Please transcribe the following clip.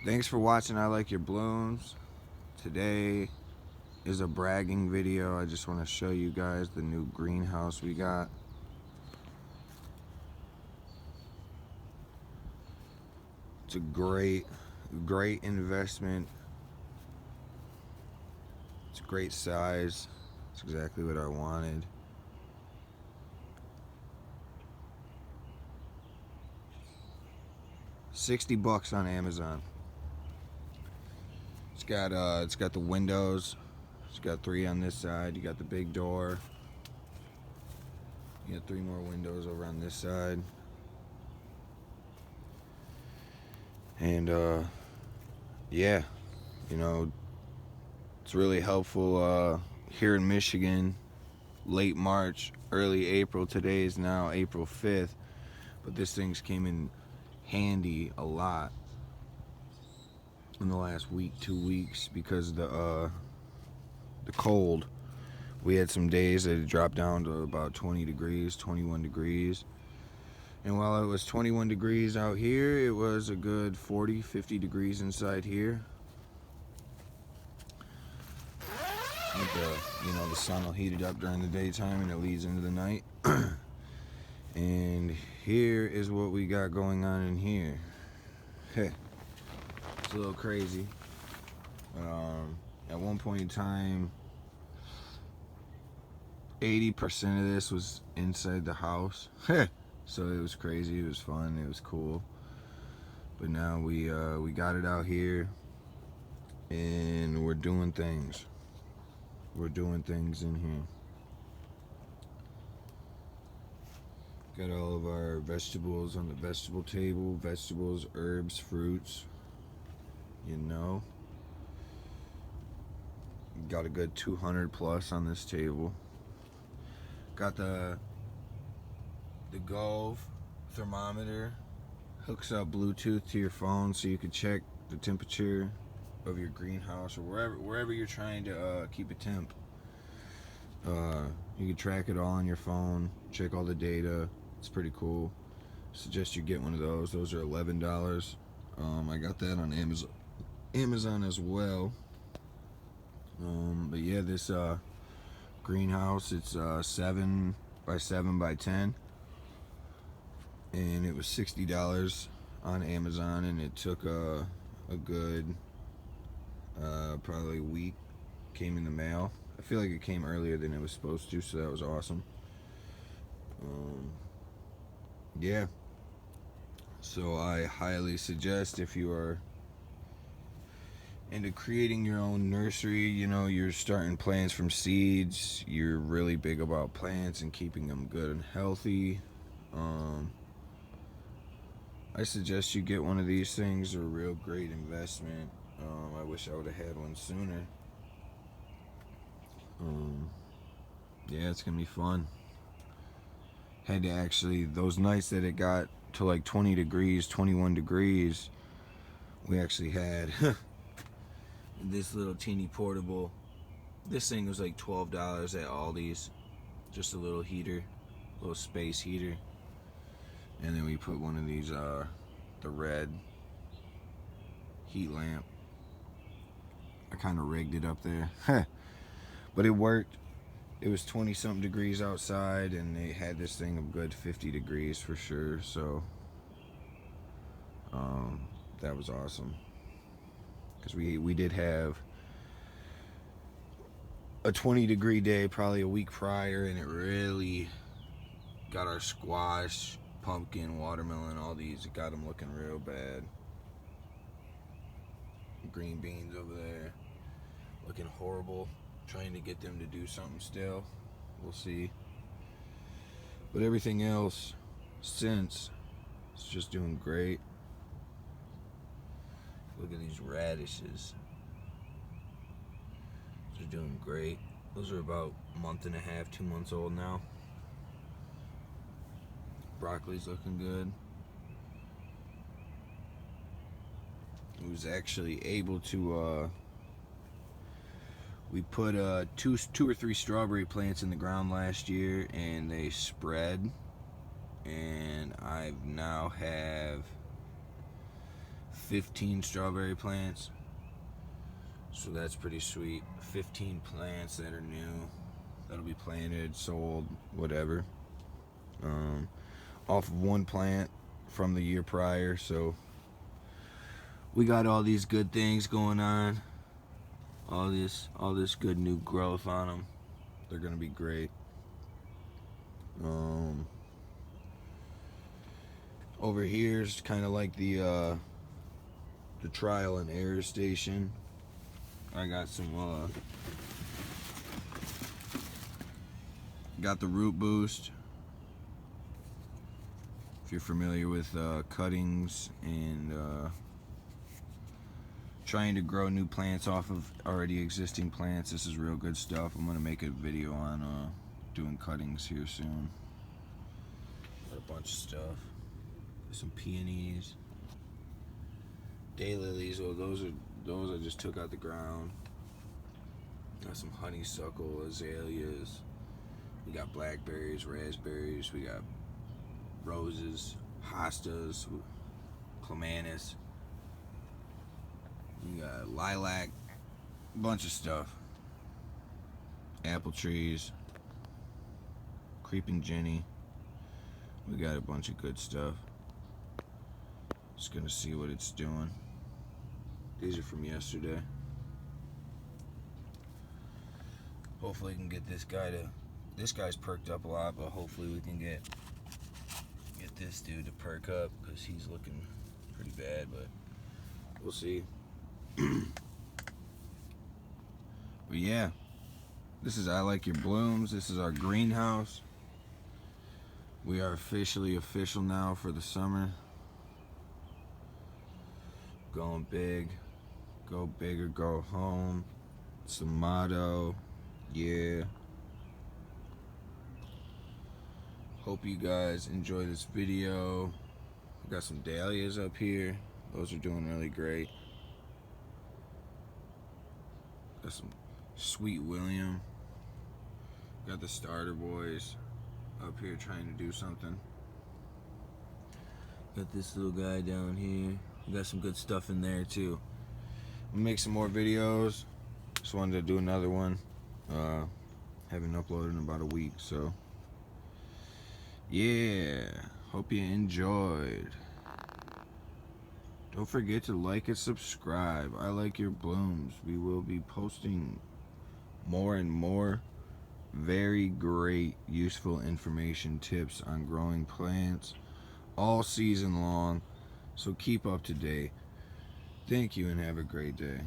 Thanks for watching I Like Your Blooms. Today is a bragging video. I just want to show you guys the new greenhouse we got. It's a great investment. It's a great size. It's exactly what I wanted. $60 on Amazon. It's got the windows. It's got 3 on this side. You got the big door. You got 3 more windows over on this side. And yeah, you know, it's really helpful here in Michigan. Late March, early April. Today is now April 5th, but this thing's came in handy a lot in the last week, 2 weeks, because the cold. We had some days that it dropped down to about 20 degrees, 21 degrees. And while it was 21 degrees out here, it was a good 40, 50 degrees inside here. The sun will heat it up during the daytime and it leads into the night. And here is what we got going on in here. It's a little crazy. At one point in time, 80% of this was inside the house. So it was crazy, it was fun, it was cool. But now we got it out here and we're doing things. We're doing things in here. Got all of our vegetables on the vegetable table. Vegetables, herbs, fruits. You know. Got a good 200 plus on this table. Got the Gove thermometer. Hooks up Bluetooth to your phone so you can check the temperature of your greenhouse or wherever you're trying to keep a temp. You can track it all on your phone, check all the data. It's pretty cool. Suggest you get one of those. Those are $11. I got that on Amazon as well. But yeah, this greenhouse, it's 7 by 7 by 10, and it was $60 on Amazon, and it took a good probably a week. Came in the mail. I feel like it came earlier than it was supposed to, so that was awesome. Yeah, so I highly suggest, if you are into creating your own nursery, you're starting plants from seeds, you're really big about plants and keeping them good and healthy, I suggest you get one of these things. They're a real great investment. I wish I would have had one sooner. Yeah, it's gonna be fun. Had to actually, those nights that it got to like 20 degrees, 21 degrees, we actually had this little teeny portable. This thing was like $12 at Aldi's. Just a little heater, little space heater. And then we put one of these, the red heat lamp. I kind of rigged it up there. But it worked. It was 20 something degrees outside, and they had this thing a good 50 degrees for sure. So that was awesome, because we did have a 20 degree day probably a week prior, and it really got our squash, pumpkin, watermelon, all these, it got them looking real bad. Green beans over there looking horrible. Trying to get them to do something still. We'll see. But everything else since, it's just doing great. Look at these radishes. They're doing great. Those are about a month and a half, 2 months old now. Broccoli's looking good. I was actually able to we put two or three strawberry plants in the ground last year, and they spread, and I now have 15 strawberry plants. So that's pretty sweet. 15 plants that are new, that'll be planted, sold, whatever. Off of one plant from the year prior. So we got all these good things going on. All this good new growth on them. They're gonna be great. Over here's kind of like the trial and error station. I got some got the root boost. If you're familiar with cuttings and trying to grow new plants off of already existing plants, this is real good stuff. I'm gonna make a video on doing cuttings here soon. Got a bunch of stuff. Some peonies, daylilies. Oh, those I just took out the ground. Got some honeysuckle, azaleas. We got blackberries, raspberries. We got roses, hostas, clematis. We got lilac, bunch of stuff. Apple trees, creeping Jenny. We got a bunch of good stuff. Just gonna see what it's doing. These are from yesterday. Hopefully we can get this guy's perked up a lot, but hopefully we can get this dude to perk up, because he's looking pretty bad, but we'll see. But yeah, this is I Like Your Blooms. This is our greenhouse. We are officially official now for the summer. Going big. Go big or go home. It's the motto. Yeah. Hope you guys enjoy this video. Got some dahlias up here. Those are doing really great. Got some Sweet William. Got the starter boys up here trying to do something. Got this little guy down here. We got some good stuff in there too. I'll make some more videos. Just wanted to do another one. Haven't uploaded in about a week, so yeah. Hope you enjoyed. Don't forget to like and subscribe. I Like Your Blooms. We will be posting more and more very great, useful information, tips on growing plants all season long. So keep up to date. Thank you and have a great day.